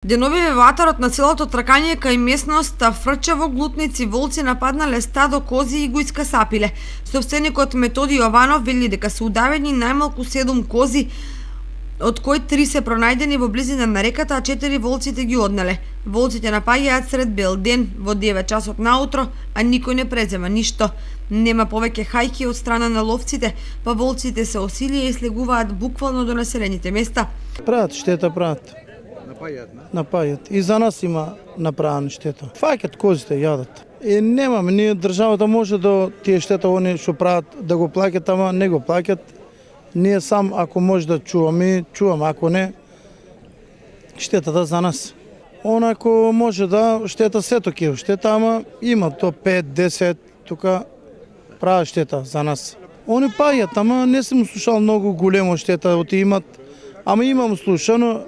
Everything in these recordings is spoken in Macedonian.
Деновиве ватарот на целото тркање кај местноста Фрчево глутници волци нападнале стадо кози и го искасапиле. Собственикот Методи Јованов вели дека се удавени најмалку 7 кози, од кои 3 се пронајдени во близина на реката, а 4 волците ги однале. Волците напаѓаат сред бел ден во 9 часот наутро, а никој не презема ништо. Нема повеќе хајки од страна на ловците, па волците се осилија и слегуваат буквално до населените места. Прават штета, прават. Напаѓат. И за нас има направена штета. Фаќат козите, јадат. И немаме, ние државата може да тие штета они што прават да го плаќат, ама не го плаќат. Ние сам ако може да чуваме, ако не, штетата за нас. Онако може да штета сето ќе штета, ама има то 5-10 тука права штета за нас. Они паѓат, ама не сум слушал многу големо штета оти имат, ама имам слушано.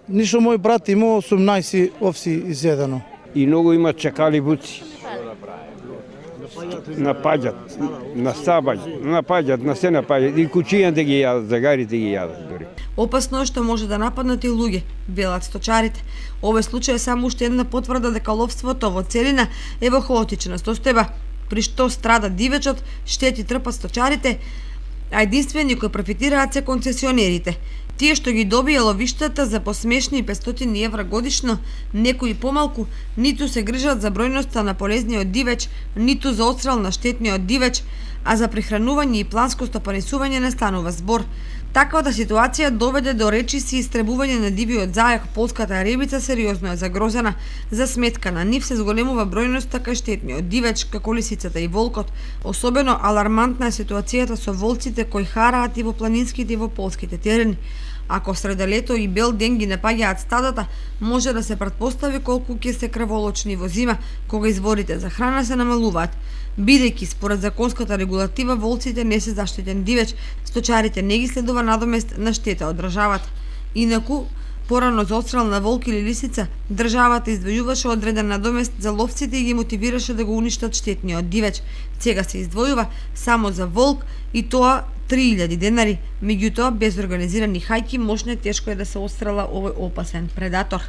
Ништо мој брат има 18 овси изедено. И многу има чакали буци. Напаѓат, на се напаѓат. И кучијанте ги јадат, загарите ги јадат дори. Опасно е што може да нападнат и луѓе, велат сточарите. Овој случај е само уште една потврда дека ловството во целина е во хаотична состојба, при што страда дивечот, штети трпат сточарите, а единствени кои профитираат се концесионерите. Тие што ги добија ловиштата за посмешни 500 евра годишно, некои помалку, ниту се грижат за бројноста на полезниот дивеч, ниту за отстрел на штетниот дивеч, а за прехранување и планско стопанисување не станува збор. Таквата ситуација доведе до речиси истребување на дивиот зајак. Полската рибица сериозно е загрозена. За сметка на нив се зголемува бројноста кај штетниот дивеч, како лисицата и волкот. Особено алармантна е ситуацијата со волците кои хараат и во планинските и во полските терени. Ако среда лето и бел ден ги напаѓаат стадата, може да се претпостави колку ќе се крволочни во зима, кога изворите за храна се намалуваат. Бидејќи според законската регулатива волците не се заштитен дивеч, сточарите не ги следува надомест на штета од државата. Инаку, порано за отстрел на волк или лисица, државата издвојуваше одреден надомест за ловците и ги мотивираше да го уништат штетниот дивеч. Сега се издвојува само за волк и тоа 3000 денари, меѓутоа без организирани хајки можно тешко е да се отстрела овој опасен предатор.